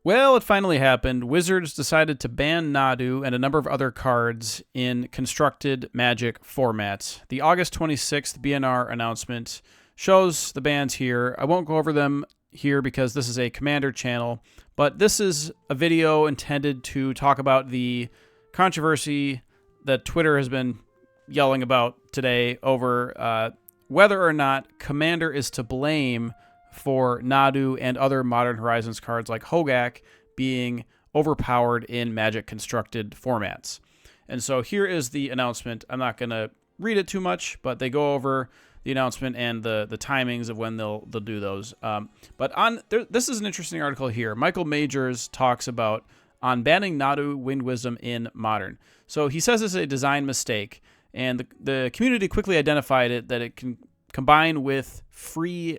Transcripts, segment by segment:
Well, it finally happened. Wizards decided to ban Nadu and a number of other cards in constructed Magic formats. The August 26th BNR announcement shows the bans here. I won't go over them here because this is a Commander channel, but this is a video intended to talk about the controversy that Twitter has been yelling about today over whether or not Commander is to blame for Nadu and other Modern Horizons cards like Hogak being overpowered in Magic constructed formats. And so here is the announcement. I'm not going to read it too much, but they go over the announcement and the timings of when they'll do those. This is an interesting article here. Michael Majors talks about on banning Nadu Wind Wisdom in Modern. So he says it's a design mistake, and the community quickly identified it, that it can combine with free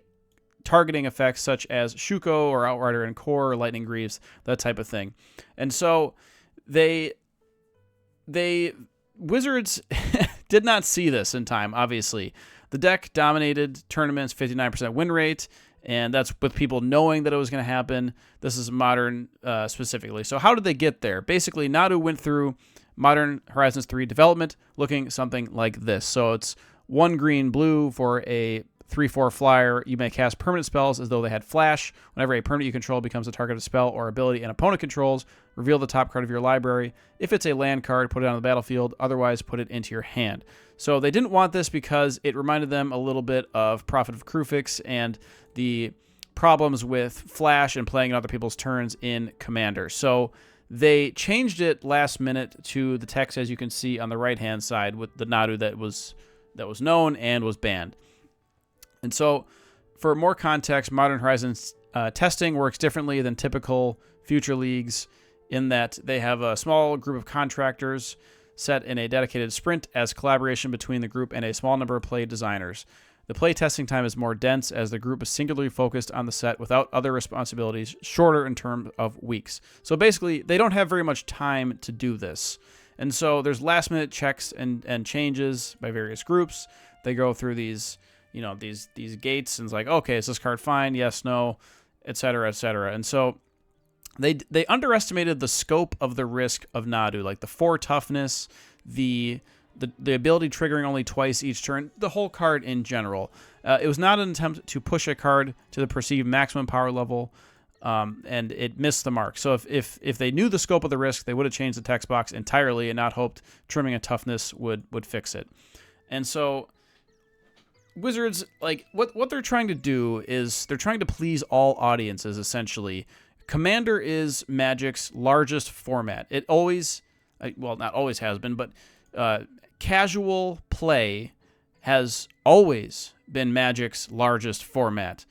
targeting effects such as Shuko or Outrider and Core or Lightning Greaves, that type of thing. And so Wizards did not see this in time, obviously. The deck dominated tournaments, 59% win rate, and that's with people knowing that it was going to happen. This is Modern specifically. So how did they get there? Basically, Nadu went through Modern Horizons 3 development looking something like this. So it's 1 green blue for a 3/4 flyer. You may cast permanent spells as though they had flash. Whenever a permanent you control becomes a target of spell or ability an opponent controls, reveal the top card of your library. If it's a land card, put it on the battlefield. Otherwise, put it into your hand. So they didn't want this because it reminded them a little bit of Prophet of Krufix and the problems with flash and playing on other people's turns in Commander. So they changed it last minute to the text, as you can see on the right-hand side, with the Nadu that was known and was banned. And so, for more context, Modern Horizons testing works differently than typical future leagues in that they have a small group of contractors set in a dedicated sprint as collaboration between the group and a small number of play designers. The play testing time is more dense as the group is singularly focused on the set without other responsibilities, shorter in terms of weeks. So basically, they don't have very much time to do this. And so there's last-minute checks and changes by various groups. They go through these gates and it's like, okay, is this card fine? Yes, no, etc., etc. And so they underestimated the scope of the risk of Nadu, like the 4 toughness, the ability triggering only twice each turn, the whole card in general. It was not an attempt to push a card to the perceived maximum power level, and it missed the mark. So if they knew the scope of the risk, they would have changed the text box entirely and not hoped trimming a toughness would fix it. And so Wizards, like, what they're trying to do is they're trying to please all audiences, essentially. Commander is Magic's largest format. It always, well, not always has been, but casual play has always been Magic's largest format.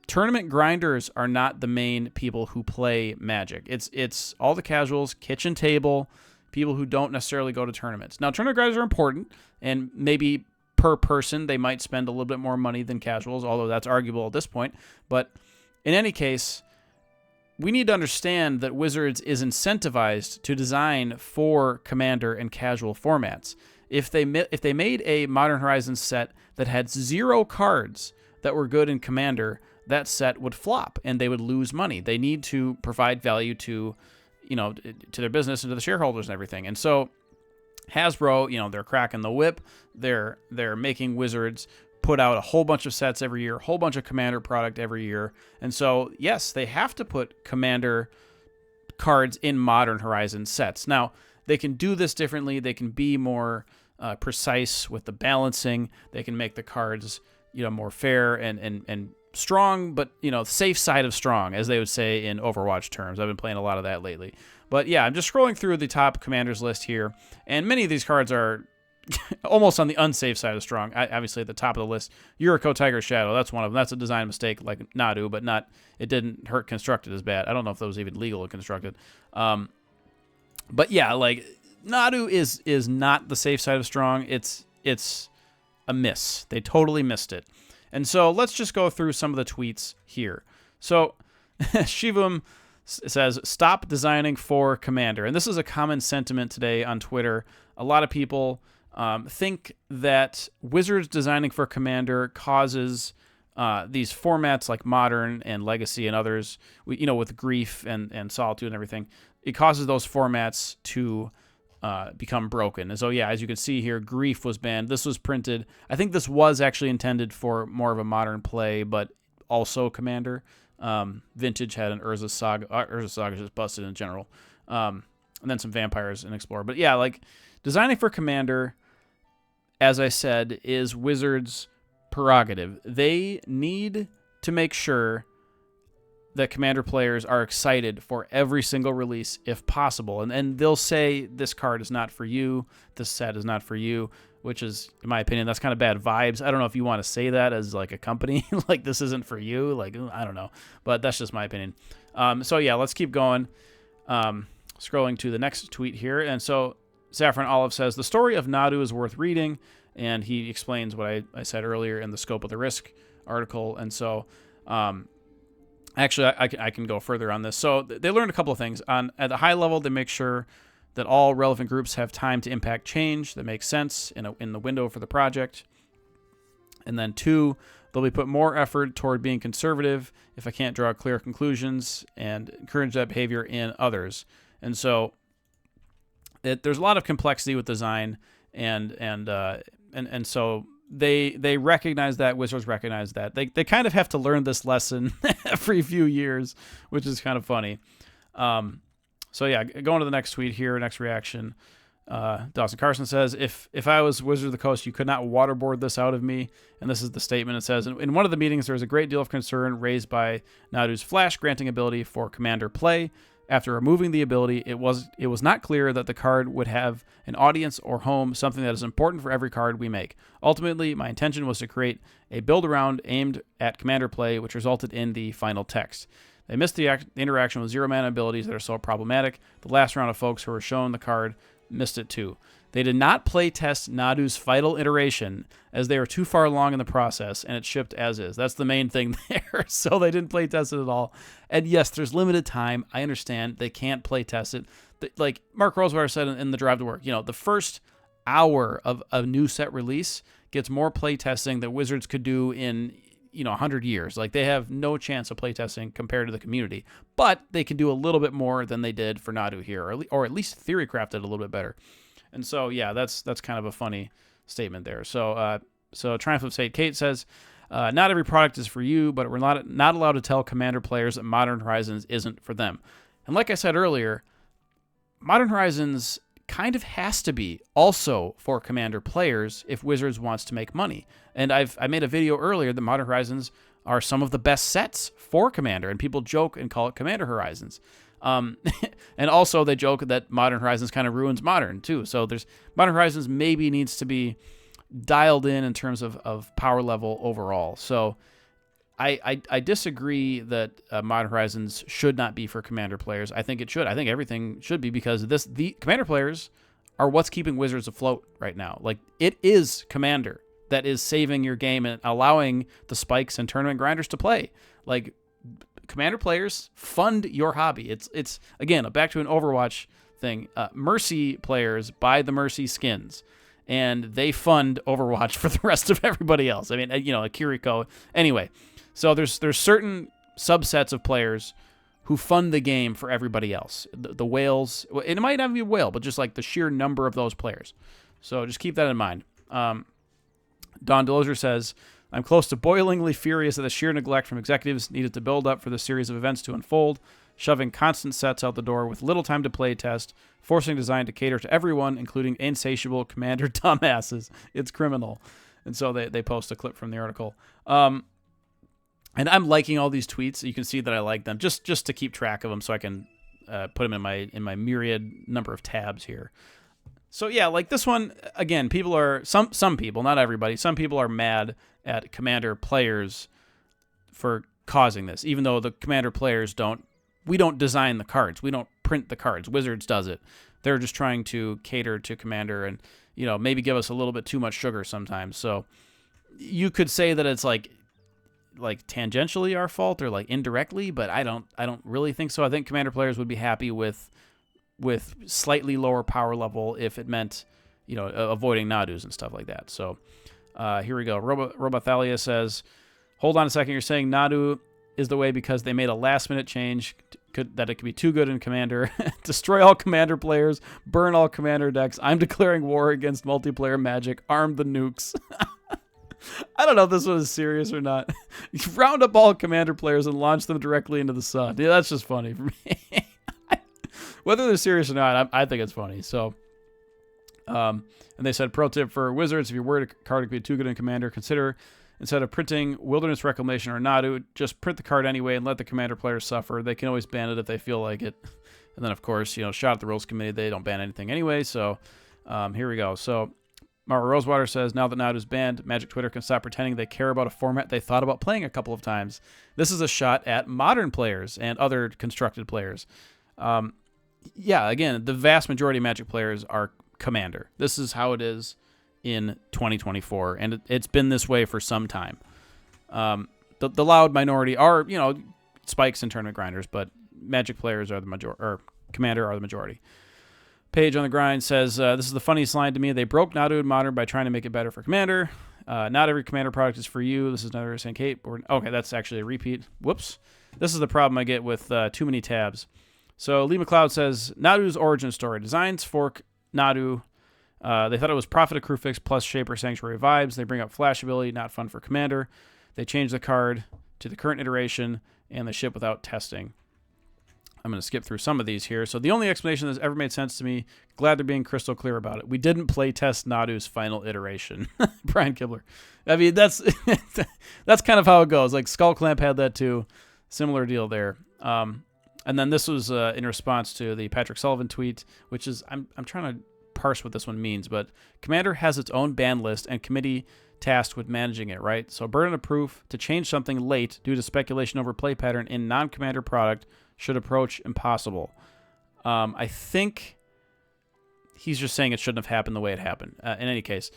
Tournament grinders are not the main people who play Magic. It's all the casuals, kitchen table, people who don't necessarily go to tournaments. Now, tournament grinders are important, and maybe per person, they might spend a little bit more money than casuals, although that's arguable at this point. But in any case, we need to understand that Wizards is incentivized to design for Commander and casual formats. If they made a Modern Horizons set that had 0 cards that were good in Commander, that set would flop and they would lose money. They need to provide value to their business and to the shareholders and everything. And so Hasbro, they're cracking the whip. They're making Wizards put out a whole bunch of sets every year, a whole bunch of Commander product every year. And so, yes, they have to put Commander cards in Modern Horizons sets. Now, they can do this differently. They can be more precise with the balancing. They can make the cards, more fair and strong, but, safe side of strong, as they would say in Overwatch terms. I've been playing a lot of that lately. But yeah, I'm just scrolling through the top Commanders list here, and many of these cards are almost on the unsafe side of strong. Obviously, at the top of the list, Yuriko Tiger Shadow, that's one of them. That's a design mistake like Nadu, but it didn't hurt constructed as bad. I don't know if that was even legal in constructed. But yeah, like, Nadu is not the safe side of strong. It's a miss. They totally missed it. And so let's just go through some of the tweets here. So Shivam says, stop designing for Commander. And this is a common sentiment today on Twitter. A lot of people think that Wizards designing for Commander causes these formats like Modern and Legacy and others, with Grief and Solitude and everything, it causes those formats to become broken. And so, yeah, as you can see here, Grief was banned. This was printed. I think this was actually intended for more of a modern play, but also Commander. Vintage had an Urza Saga. Urza Saga just busted in general. And then some Vampires and Explorer. But yeah, like designing for Commander, as I said, is Wizards' prerogative. They need to make sure that Commander players are excited for every single release if possible. And they'll say this card is not for you, this set is not for you, which is, in my opinion, that's kind of bad vibes. I don't know if you want to say that as like a company, like this isn't for you. Like, I don't know, but that's just my opinion. So yeah, let's keep going. Scrolling to the next tweet here. And so Saffron Olive says, the story of Nadu is worth reading. And he explains what I said earlier in the Scope of the Risk article. And so, actually, I can go further on this. So they learned a couple of things. At the high level, they make sure that all relevant groups have time to impact change that makes sense in the window for the project. And then 2, they'll be put more effort toward being conservative if I can't draw clear conclusions, and encourage that behavior in others. And so there's a lot of complexity with design, and so they recognize that, Wizards recognize that. They kind of have to learn this lesson every few years, which is kind of funny. So yeah, going to the next tweet here, next reaction. Dawson Carson says, if I was Wizard of the Coast, you could not waterboard this out of me. And this is the statement. It says, in one of the meetings, there was a great deal of concern raised by Nadu's flash granting ability for Commander play. After removing the ability, it was not clear that the card would have an audience or home, something that is important for every card we make. Ultimately, my intention was to create a build-around aimed at Commander play, which resulted in the final text. They missed the interaction with zero-mana abilities that are so problematic. The last round of folks who were shown the card missed it too. They did not play test Nadu's final iteration as they were too far along in the process, and it shipped as is. That's the main thing there. So they didn't play test it at all. And yes, there's limited time. I understand they can't play test it. Like Mark Rosewater said in the Drive to Work, the first hour of a new set release gets more play testing that Wizards could do in 100 years. Like, they have no chance of play testing compared to the community, but they can do a little bit more than they did for Nadu here, or at least theorycraft it a little bit better. And so, yeah, that's kind of a funny statement there. So Triumph of State Kate says, not every product is for you, but we're not allowed to tell Commander players that Modern Horizons isn't for them. And like I said earlier, Modern Horizons kind of has to be also for Commander players if Wizards wants to make money. And I made a video earlier that Modern Horizons are some of the best sets for Commander, and people joke and call it Commander Horizons. And also they joke that Modern Horizons kind of ruins Modern too. So Modern Horizons maybe needs to be dialed in terms of power level overall. So I disagree that Modern Horizons should not be for Commander players. I think it should. I think everything should be, because the Commander players are what's keeping Wizards afloat right now. Like, it is Commander that is saving your game and allowing the spikes and tournament grinders to play. Like, Commander players fund your hobby. It's again, back to an Overwatch thing. Mercy players buy the Mercy skins, and they fund Overwatch for the rest of everybody else. I mean, Kiriko. Anyway, so there's certain subsets of players who fund the game for everybody else. The whales, it might not be a whale, but just like the sheer number of those players. So just keep that in mind. Don Delozer says, I'm close to boilingly furious at the sheer neglect from executives needed to build up for the series of events to unfold, shoving constant sets out the door with little time to play test, forcing design to cater to everyone, including insatiable Commander dumbasses. It's criminal. And so they post a clip from the article. And I'm liking all these tweets. You can see that I like them just to keep track of them, so I can put them in my myriad number of tabs here. So yeah, like this one, again, people are, some people, not everybody, some people are mad at Commander players for causing this, even though the Commander players we don't design the cards. We don't print the cards. Wizards does it. They're just trying to cater to Commander and, maybe give us a little bit too much sugar sometimes. So you could say that it's like tangentially our fault, or like indirectly, but I don't really think so. I think Commander players would be happy with slightly lower power level if it meant, avoiding Nadus and stuff like that. So here we go. Robothalia says, Hold on a second. You're saying Nadu is the way because they made a last-minute change that it could be too good in Commander. Destroy all Commander players. Burn all Commander decks. I'm declaring war against multiplayer Magic. Arm the nukes. I don't know if this one is serious or not. Round up all Commander players and launch them directly into the sun. Yeah, that's just funny for me. Whether they're serious or not, I think it's funny. So, and they said, pro tip for Wizards, if you're worried a card could be too good in Commander, consider, instead of printing Wilderness Reclamation or Nadu, just print the card anyway and let the Commander players suffer. They can always ban it if they feel like it. And then, of course, shot at the Rules Committee. They don't ban anything anyway. So, here we go. So, Mara Rosewater says, now that Nadu's banned, Magic Twitter can stop pretending they care about a format they thought about playing a couple of times. This is a shot at modern players and other constructed players. Yeah, again, the vast majority of Magic players are Commander. This is how it is in 2024, and it's been this way for some time. The loud minority are, spikes and tournament grinders, but Magic players are the majority, or Commander are the majority. Page on the Grind says, this is the funniest line to me. They broke Nadu in Modern by trying to make it better for Commander. Not every Commander product is for you. This is another St. Kate. Okay, that's actually a repeat. Whoops. This is the problem I get with too many tabs. So Lee McLeod says, Nadu's origin story. Designs fork Nadu. They thought it was Prophet of Crufix plus Shaper Sanctuary vibes. They bring up Flash ability, not fun for Commander. They change the card to the current iteration, and they ship without testing. I'm going to skip through some of these here. So the only explanation that's ever made sense to me, glad they're being crystal clear about it. We didn't play test Nadu's final iteration. Brian Kibler. I mean, that's kind of how it goes. Like Skull Clamp had that too. Similar deal there. And then this was in response to the Patrick Sullivan tweet, which is, I'm trying to parse what this one means, but Commander has its own ban list and committee tasked with managing it, right? So burden of proof to change something late due to speculation over play pattern in non-Commander product should approach impossible. I think he's just saying it shouldn't have happened the way it happened. In any case.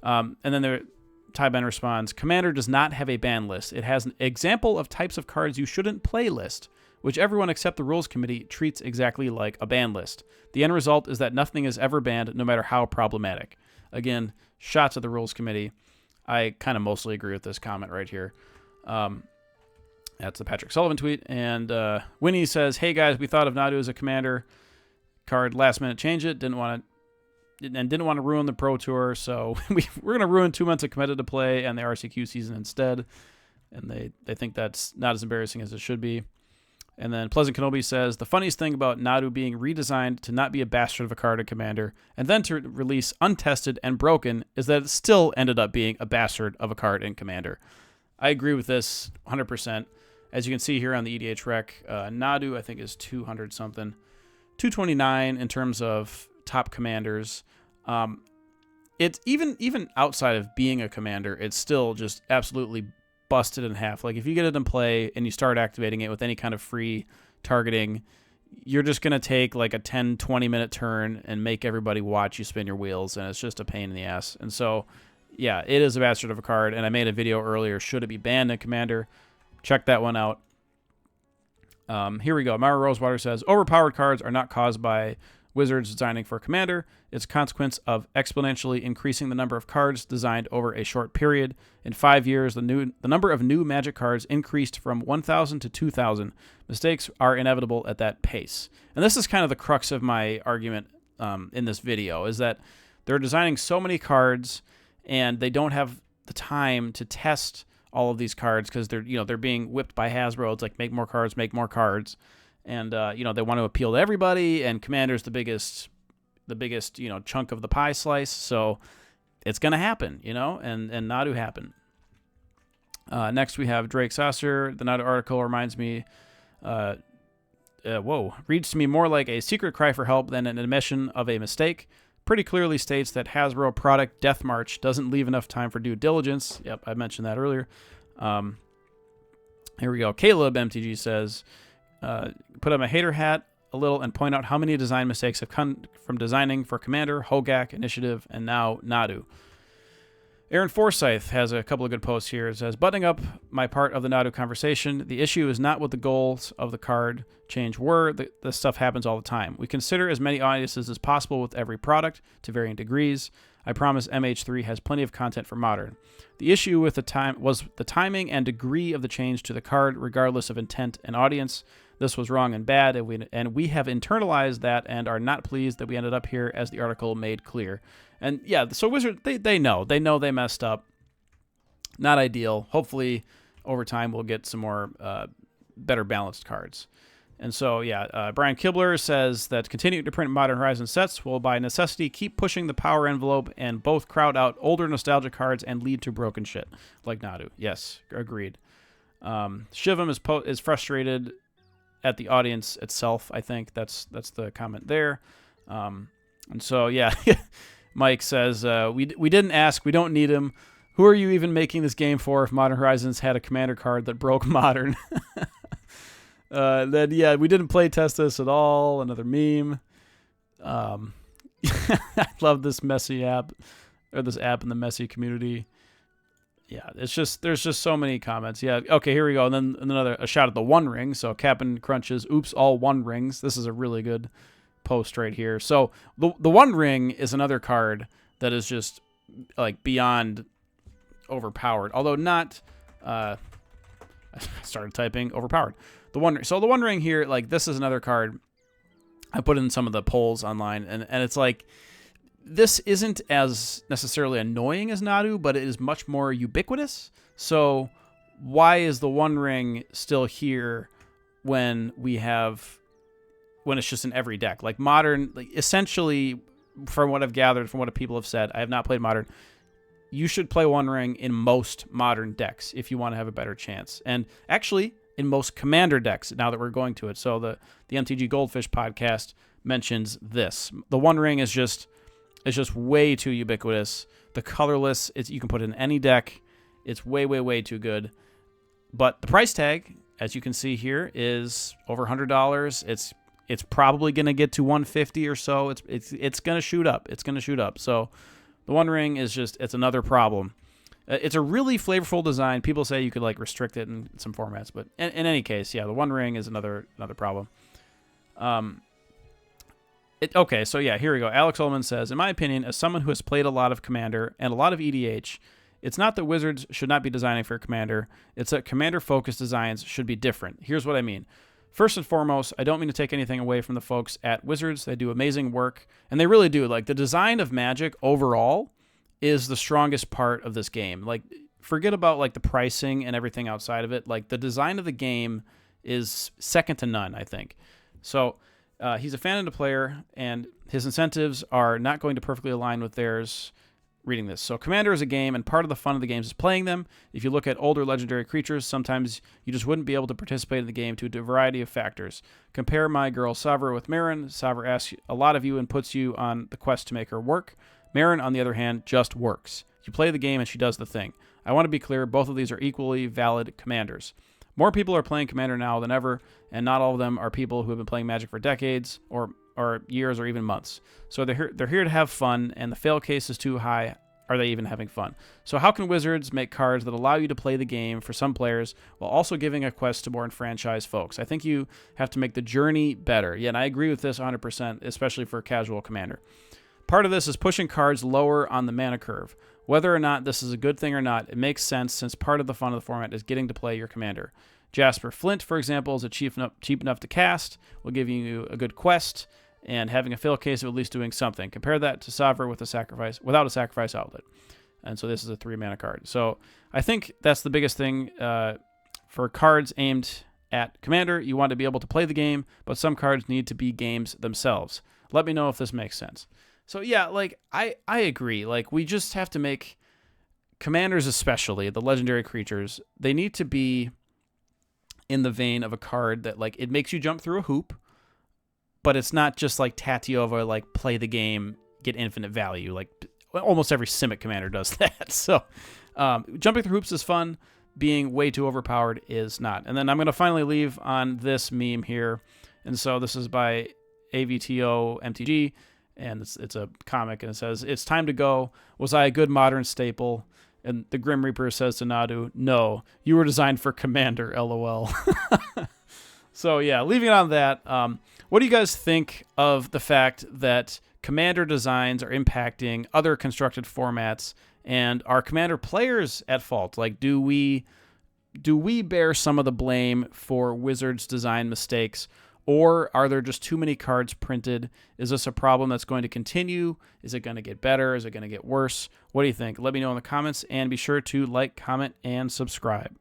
And then Ty Ben responds, Commander does not have a ban list. It has an example of types of cards you shouldn't play list, which everyone except the Rules Committee treats exactly like a ban list. The end result is that nothing is ever banned, no matter how problematic. Again, shots at the Rules Committee. I kind of mostly agree with this comment right here. That's the Patrick Sullivan tweet. And Winnie says, hey guys, we thought of Nadu as a Commander card, last minute change it, didn't want to ruin the Pro Tour, so we're going to ruin 2 months of competitive play and the RCQ season instead. And they think that's not as embarrassing as it should be. And then Pleasant Kenobi says, the funniest thing about Nadu being redesigned to not be a bastard of a card in Commander and then to release untested and broken is that it still ended up being a bastard of a card in Commander. I agree with this 100%. As you can see here on the EDH rec, Nadu, I think, is 200-something. 229 in terms of top commanders. It's even outside of being a commander, it's still just absolutely busted in half. Like, if you get it in play and you start activating it with any kind of free targeting, you're just going to take like a 10, 20-minute turn and make everybody watch you spin your wheels, and it's just a pain in the ass. And so, yeah, it is a bastard of a card, and I made a video earlier, should it be banned in Commander? Check that one out. Here we go. Mara Rosewater says, overpowered cards are not caused by Wizards designing for Commander. It's a consequence of exponentially increasing the number of cards designed over a short period. In 5 years, the number of new Magic cards increased from 1,000 to 2,000. Mistakes are inevitable at that pace. And this is kind of the crux of my argument in this video, is that they're designing so many cards and they don't have the time to test all of these cards because they're being whipped by Hasbro. It's like, make more cards, and they want to appeal to everybody. And Commander's the biggest chunk of the pie slice, so it's gonna happen, and Nadu happened. Next we have Drake Sasser. The Nadu article reminds me, reads to me more like a secret cry for help than an admission of a mistake. Pretty clearly states that Hasbro product Death March doesn't leave enough time for due diligence. Yep, I mentioned that earlier. Here we go. Caleb MTG says, put on a hater hat a little and point out how many design mistakes have come from designing for Commander, Hogak, Initiative, and now Nadu. Aaron Forsyth has a couple of good posts here. It says, buttoning up my part of the Nadu conversation, the issue is not what the goals of the card change were. This stuff happens all the time. We consider as many audiences as possible with every product to varying degrees. I promise MH3 has plenty of content for Modern. The issue with the timing and degree of the change to the card, regardless of intent and audience. This was wrong and bad, and we have internalized that and are not pleased that we ended up here, as the article made clear. And yeah, so Wizard, they know they messed up. Not ideal. Hopefully, over time we'll get some more better balanced cards. And so yeah, Brian Kibler says that continuing to print Modern Horizon sets will, by necessity, keep pushing the power envelope and both crowd out older nostalgia cards and lead to broken shit like Nadu. Yes, agreed. Shivam is frustrated at the audience itself. I think that's the comment there. And so yeah. Mike says, we didn't ask. We don't need him. Who are you even making this game for if Modern Horizons had a commander card that broke Modern? Then, yeah, we didn't play test this at all. Another meme. I love this messy app, or this app in the messy community. Yeah, there's just so many comments. Yeah, okay, here we go. And then a shot at the One Ring. So Captain Crunches, oops, all One Rings. This is a really good post right here. So the One Ring is another card that is just like beyond overpowered, although not I started typing overpowered. The One Ring here, like, this is another card I put in some of the polls online, and it's like, this isn't as necessarily annoying as Nadu, but it is much more ubiquitous. So why is the One Ring still here when it's just in every deck? Like Modern, like, essentially, from what I've gathered, from what people have said, I have not played Modern, you should play One Ring in most Modern decks if you want to have a better chance. And actually, in most Commander decks, now that we're going to it. So the MTG Goldfish podcast mentions this. The One Ring is just way too ubiquitous. The colorless, you can put it in any deck. It's way, way, way too good. But the price tag, as you can see here, is over $100. It's probably going to get to $150 or so. It's going to shoot up. It's going to shoot up. So the One Ring is it's another problem. It's a really flavorful design. People say you could like restrict it in some formats, but in any case, yeah, the One Ring is another problem. Okay, so yeah, here we go. Alex Ullman says, in my opinion, as someone who has played a lot of Commander and a lot of EDH, it's not that Wizards should not be designing for Commander. It's that Commander-focused designs should be different. Here's what I mean. First and foremost, I don't mean to take anything away from the folks at Wizards. They do amazing work, and they really do. Like, the design of Magic overall is the strongest part of this game. Like, forget about like the pricing and everything outside of it. Like, the design of the game is second to none, I think. So he's a fan and a player, and his incentives are not going to perfectly align with theirs reading this. So Commander is a game, and part of the fun of the games is playing them. If you look at older legendary creatures, sometimes you just wouldn't be able to participate in the game due to a variety of factors. Compare my girl Savra with Marin. Savra asks a lot of you and puts you on the quest to make her work. Marin, on the other hand, just works. You play the game and she does the thing. I want to be clear, both of these are equally valid commanders. More people are playing Commander now than ever, and not all of them are people who have been playing Magic for decades, or years, or even months. So they're here to have fun, and the fail case is too high. Are they even having fun? So how can Wizards make cards that allow you to play the game for some players while also giving a quest to more enfranchised folks? I think you have to make the journey better. Yeah, and I agree with this 100%, especially for casual Commander. Part of this is pushing cards lower on the mana curve. Whether or not this is a good thing or not, it makes sense since part of the fun of the format is getting to play your Commander. Jasper Flint, for example, is cheap enough to cast, will give you a good quest, and having a fail case of at least doing something. Compare that to Savra without a sacrifice outlet. And so this is a 3-mana card. So I think that's the biggest thing for cards aimed at Commander. You want to be able to play the game, but some cards need to be games themselves. Let me know if this makes sense. So yeah, like I agree. Like, we just have to make commanders, especially the legendary creatures, they need to be in the vein of a card that, like, it makes you jump through a hoop, but it's not just like Tatiova, like play the game, get infinite value. Like, almost every Simic commander does that. So jumping through hoops is fun. Being way too overpowered is not. And then I'm going to finally leave on this meme here. And so this is by AVTO MTG. and it's a comic, and it says, "It's time to go. Was I a good modern staple?" And the Grim Reaper says to Nadu, "No, you were designed for Commander, LOL." So yeah, leaving it on that, what do you guys think of the fact that Commander designs are impacting other constructed formats, and are Commander players at fault? Like, do we bear some of the blame for Wizards' design mistakes, or are there just too many cards printed? Is this a problem that's going to continue? Is it going to get better? Is it going to get worse? What do you think? Let me know in the comments, and be sure to like, comment, and subscribe.